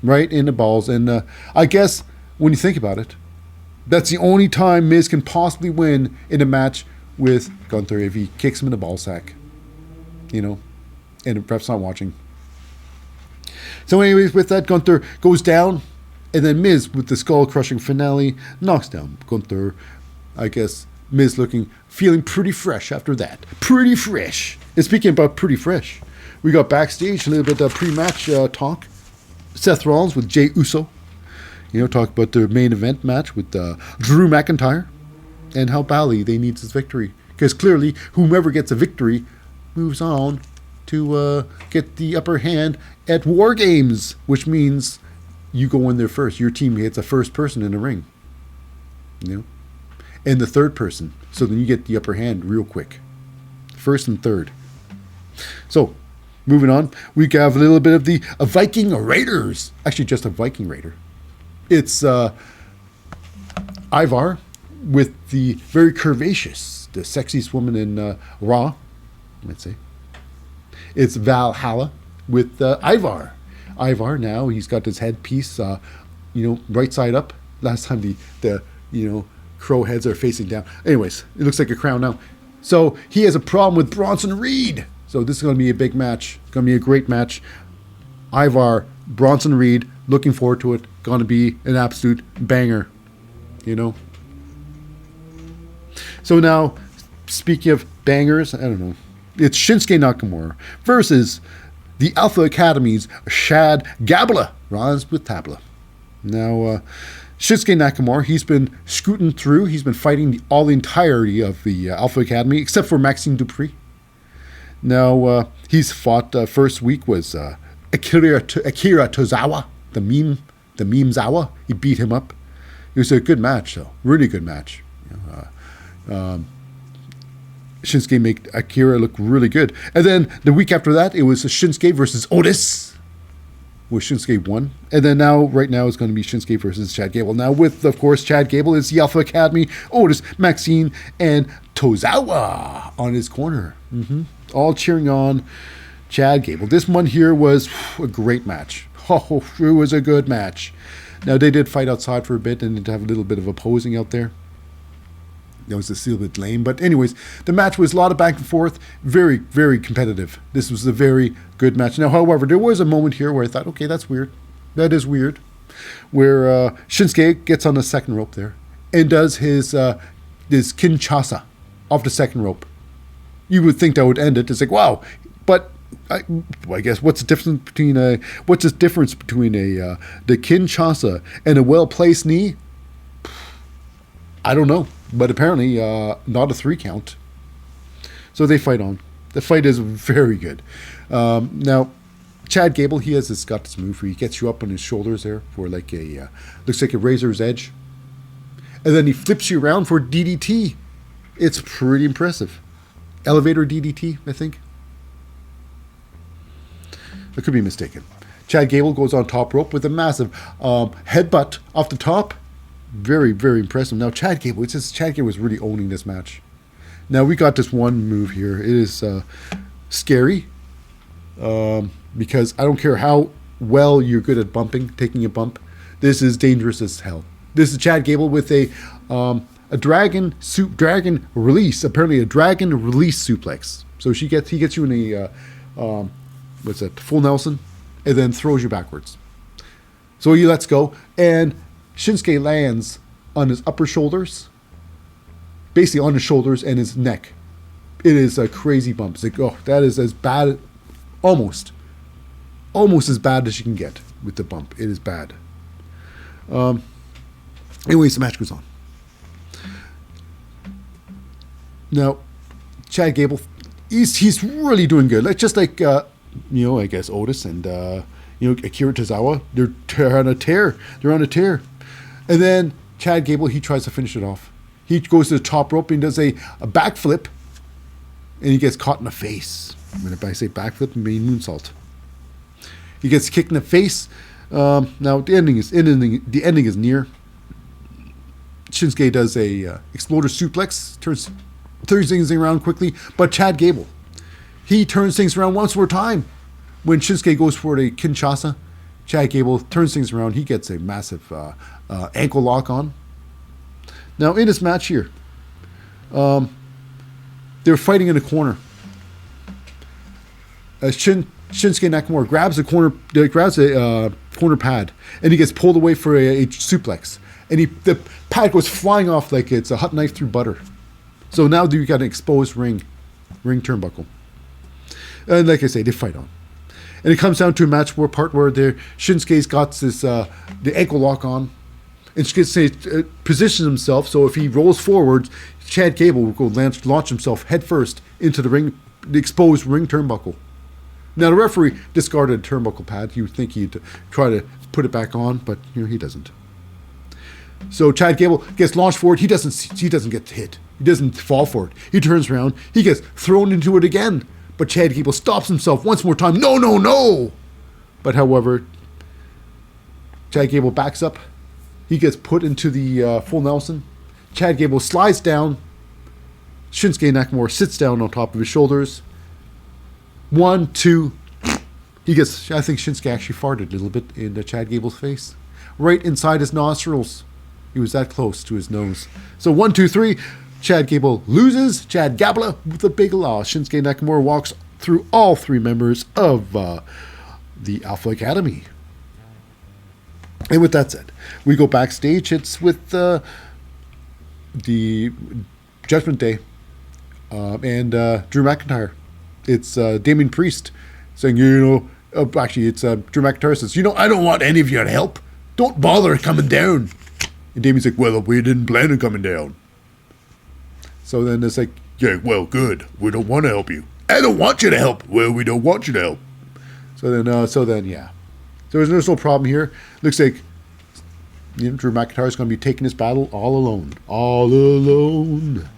Right in the balls. And I guess when you think about it, that's the only time Miz can possibly win in a match with Gunther, if he kicks him in the ball sack. You know? And the ref's not watching. So anyways, with that, Gunther goes down. And then Miz, with the skull-crushing finale, knocks down Gunther. I guess Miz feeling pretty fresh after that. Pretty fresh. And speaking about pretty fresh, we got backstage a little bit of pre-match talk. Seth Rollins with Jey Uso. You know, talk about their main event match with Drew McIntyre. And how badly they need this victory. Because clearly, whomever gets a victory moves on to get the upper hand at War Games. Which means you go in there first. Your team gets the first person in the ring. You know? And the third person. So then you get the upper hand real quick. First and third. So, moving on. We have a little bit of the Viking Raiders. Actually, just a Viking Raider. It's Ivar with the very curvaceous, the sexiest woman in Raw, let's say. It's Valhalla with Ivar. Ivar now, he's got his headpiece, right side up. Last time the crow heads are facing down. Anyways, it looks like a crown now. So he has a problem with Bronson Reed. So this is going to be a big match. It's going to be a great match. Ivar, Bronson Reed, looking forward to it. Going to be an absolute banger, you know. So now, speaking of bangers, I don't know. It's Shinsuke Nakamura versus the Alpha Academy's Chad Gable. Rise with Tabla. Now, Shinsuke Nakamura, he's been scooting through. He's been fighting the entirety of the Alpha Academy, except for Maxine Duprie. Now, he's fought, first week was Akira Tozawa, the meme-zawa. He beat him up. It was a good match, though. Really good match. Shinsuke make Akira look really good. And then the week after that, it was Shinsuke versus Otis, where Shinsuke won. And then right now, it's going to be Shinsuke versus Chad Gable. Now, with, of course, Chad Gable is the Alpha Academy, Otis, Maxine, and Tozawa on his corner. All cheering on Chad Gable. This one here was a great match. Oh, it was a good match. Now, they did fight outside for a bit and did have a little bit of opposing out there. That was a little bit lame. But anyways, the match was a lot of back and forth. Very, very competitive. This was a very good match. Now, however, there was a moment here where I thought, okay, that's weird. That is weird. Where Shinsuke gets on the second rope there and does his Kinshasa off the second rope. You would think that would end it. It's like, wow. But I guess what's the difference between the Kinshasa and a well-placed knee? I don't know. But apparently, not a 3 count. So they fight on. The fight is very good. Now, Chad Gable, he has got this move where he gets you up on his shoulders there for like looks like a razor's edge. And then he flips you around for DDT. It's pretty impressive. Elevator DDT, I think. I could be mistaken. Chad Gable goes on top rope with a massive headbutt off the top. Very, very impressive. Now, Chad Gable was really owning this match. Now, we got this one move here. It is scary because I don't care how well you're good at taking a bump. This is dangerous as hell. This is Chad Gable with a dragon release. Apparently, a dragon release suplex. So he gets you in a full Nelson, and then throws you backwards. So he lets go, and Shinsuke lands on his upper shoulders, basically on his shoulders and his neck. It is a crazy bump. It's like, oh, that is as bad, almost as bad as you can get with the bump. It is bad. Anyways, the match goes on. Now, Chad Gable, he's really doing good. Like I guess Otis and Akira Tozawa, they're on a tear. They're on a tear. And then Chad Gable, he tries to finish it off. He goes to the top rope and does a backflip, and he gets caught in the face. If I say backflip, I mean moonsault. He gets kicked in the face. Now the ending is near. Shinsuke does a exploder suplex, turns things around quickly, but Chad Gable, he turns things around once more time. When Shinsuke goes for the Kinshasa, Chad Gable turns things around. He gets a massive ankle lock on. Now, in this match here, they're fighting in a corner. Shinsuke Nakamura grabs a corner pad, and he gets pulled away for a suplex. And the pad goes flying off like it's a hot knife through butter. So now you got an exposed ring turnbuckle. And like I say, they fight on. And it comes down to a match where Shinsuke's got this the ankle lock on, and Shinsuke positions himself so if he rolls forward, Chad Gable will go launch himself headfirst into the exposed ring turnbuckle. Now the referee discarded a turnbuckle pad. You would think he'd try to put it back on, but he doesn't. So Chad Gable gets launched forward. He doesn't get hit. He doesn't fall for it. He turns around. He gets thrown into it again. But Chad Gable stops himself once more time. No. But however, Chad Gable backs up. He gets put into the full Nelson. Chad Gable slides down. Shinsuke Nakamura sits down on top of his shoulders. 1, 2. I think Shinsuke actually farted a little bit in Chad Gable's face. Right inside his nostrils. He was that close to his nose. So 1, 2, 3. Chad Gable loses. Chad Gable with a big loss. Shinsuke Nakamura walks through all 3 members of the Alpha Academy. And with that said, we go backstage. It's with the Judgment Day and Drew McIntyre. It's Damian Priest saying, actually it's Drew McIntyre says, I don't want any of your help. Don't bother coming down. And Damian's like, well, we didn't plan on coming down. So then it's like, yeah, well, good. We don't want to help you. I don't want you to help. Well, we don't want you to help. So then, yeah. So there's no problem here. Looks like Drew McIntyre is going to be taking this battle all alone. All alone.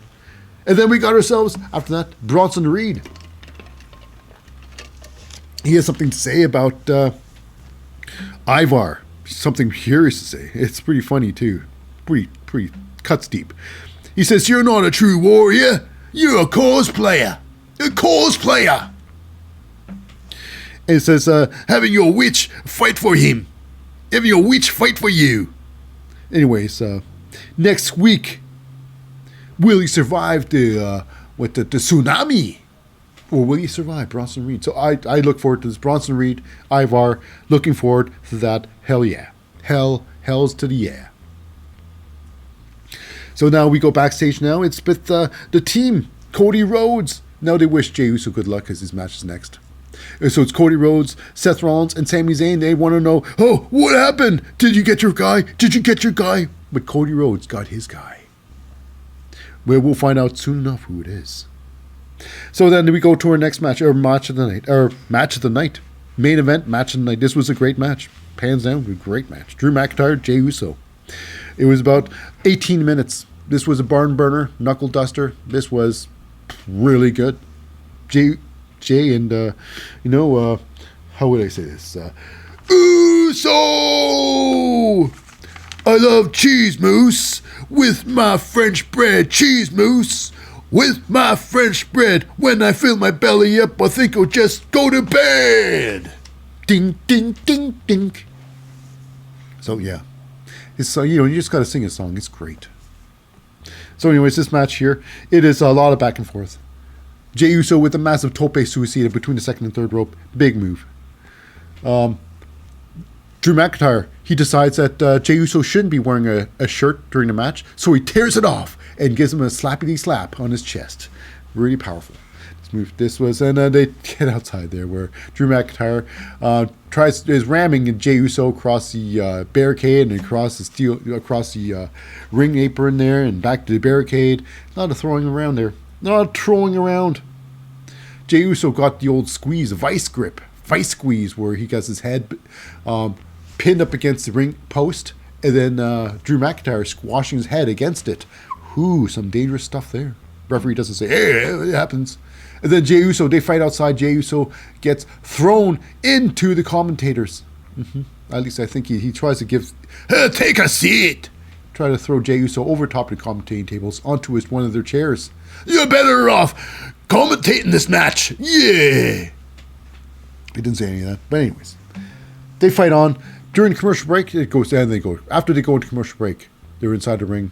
And then we got ourselves, after that, Bronson Reed. He has something to say about Ivar. Something curious to say. It's pretty funny, too. Pretty cuts deep. He says, "You're not a true warrior. You're a cosplayer. A cosplayer." And it says, "Having your witch fight for him. Having your witch fight for you." Anyways, next week, will he survive the tsunami? Or will he survive Bronson Reed? So I look forward to this. Bronson Reed, Ivar, looking forward to that. Hell yeah. Hells to the yeah. So now we go backstage now. It's with the team, Cody Rhodes. Now they wish Jey Uso good luck because his match is next. So it's Cody Rhodes, Seth Rollins, and Sami Zayn. They want to know, oh, what happened? Did you get your guy? Did you get your guy? But Cody Rhodes got his guy. Well, we'll find out soon enough who it is. So then we go to our next match, or match of the night. Main event, match of the night. This was a great match. Hands down, a great match. Drew McIntyre, Jey Uso. It was about 18 minutes. This was a barn burner, knuckle duster. This was really good. Jey and, how would I say this? Uso! I love cheese mousse with my French bread. Cheese mousse with my French bread. When I fill my belly up, I think I'll just go to bed. Ding, ding, ding, ding. So, yeah. It's you just got to sing a song. It's great. So, anyways, this match here, it is a lot of back and forth. Jey Uso with a massive tope suicida between the second and third rope. Big move. Drew McIntyre, he decides that Jey Uso shouldn't be wearing a shirt during the match, so he tears it off and gives him a slappity slap on his chest. Really powerful. This was, and they get outside there where Drew McIntyre is ramming Jey Uso across the barricade and across the ring apron there and back to the barricade. Not a throwing around there. Not throwing around. Jey Uso got the old squeeze, vice squeeze, where he gets his head pinned up against the ring post, and then Drew McIntyre squashing his head against it. Ooh, some dangerous stuff there. Referee doesn't say, hey, it happens. And then Jey Uso, they fight outside. Jey Uso gets thrown into the commentators. At least I think he tries to give, take a seat. Try to throw Jey Uso over top of the commentating tables onto one of their chairs. You're better off commentating this match. Yeah. He didn't say any of that. But anyways, they fight on. During the commercial break, after they go into commercial break, they're inside the ring.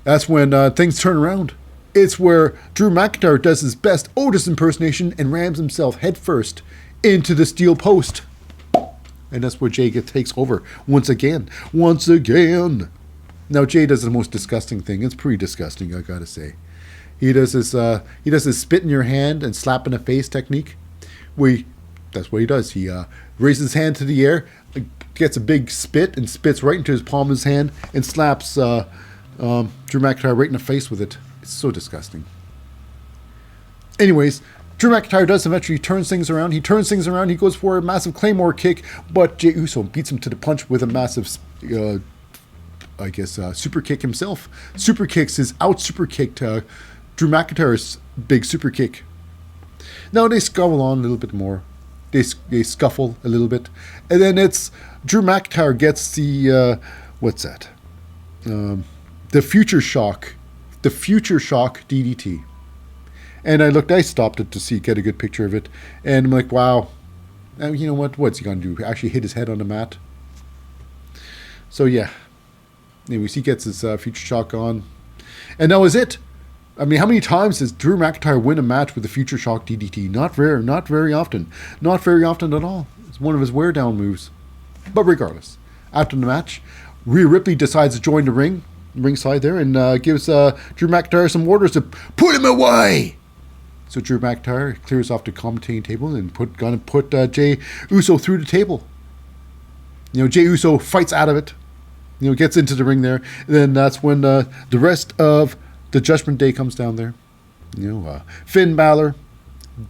That's when things turn around. It's where Drew McIntyre does his best Otis impersonation and rams himself headfirst into the steel post. And that's where Jey takes over once again. Now Jey does the most disgusting thing. It's pretty disgusting, I gotta say. He does his spit in your hand and slap in the face technique. That's what he does. He raises his hand to the air, gets a big spit and spits right into his palm of his hand and slaps Drew McIntyre right in the face with it. It's so disgusting. Anyways, Drew McIntyre does eventually turn things around. He goes for a massive Claymore kick, but Jey Uso beats him to the punch with a massive, super kick himself. Super kicked Drew McIntyre's big super kick. Now they scuffle on a little bit more. They scuffle a little bit. And then it's Drew McIntyre gets the, the Future Shock. The Future Shock DDT. And I stopped it to get a good picture of it. And I'm like, wow. You know what? What's he going to do? Actually hit his head on the mat? So yeah. Anyways, he gets his Future Shock on. And that was it. I mean, how many times does Drew McIntyre win a match with the Future Shock DDT? Not very often. Not very often at all. It's one of his wear down moves. But regardless, after the match, Rhea Ripley decides to join the ringside there, and gives Drew McIntyre some orders to put him away. So Drew McIntyre clears off the commentating table and gonna put Jey Uso through the table. Jey Uso fights out of it. Gets into the ring there. And then that's when the rest of the Judgment Day comes down there. Finn Balor,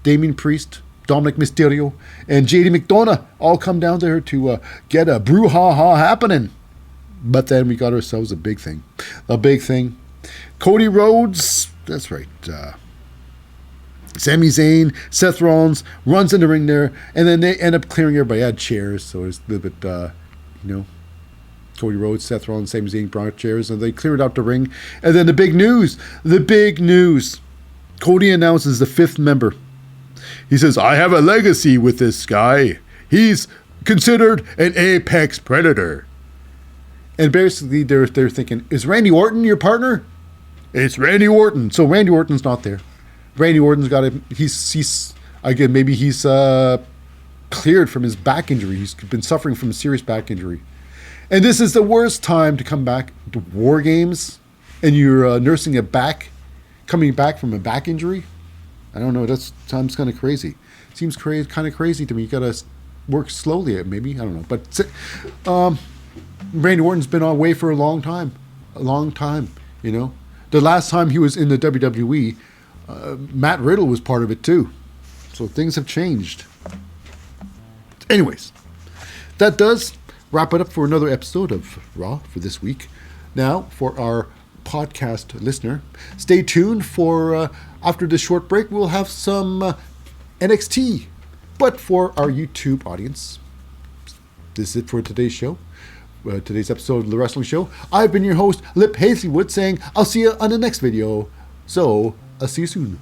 Damian Priest, Dominic Mysterio, and JD McDonough all come down there to get a brouhaha happening. But then we got ourselves a big thing. Cody Rhodes That's right. Sami Zayn, Seth Rollins runs in the ring there, and then they end up clearing everybody. Had chairs, so it's a little bit, Cody Rhodes, Seth Rollins, Sami Zayn brought chairs, and they cleared out the ring. And then the big news. Cody announces the 5th member. He says, I have a legacy with this guy. He's considered an apex predator. And basically, they're thinking, is Randy Orton your partner? It's Randy Orton. So Randy Orton's not there. Randy Orton's got he's again, maybe he's cleared from his back injury. He's been suffering from a serious back injury. And this is the worst time to come back to War Games and you're nursing a back, coming back from a back injury. I don't know. That sounds kind of crazy. Seems kind of crazy to me. You got to work slowly, maybe. I don't know. But Randy Orton's been away for a long time. The last time he was in the WWE, Matt Riddle was part of it too. So things have changed. Anyways, that does wrap it up for another episode of Raw for this week. Now, for our podcast listener, stay tuned for after this short break, we'll have some NXT. But for our YouTube audience, this is it for today's show. Today's episode of The Wrestling Show. I've been your host, Lip Hazlewood, saying I'll see you on the next video. So, I'll see you soon.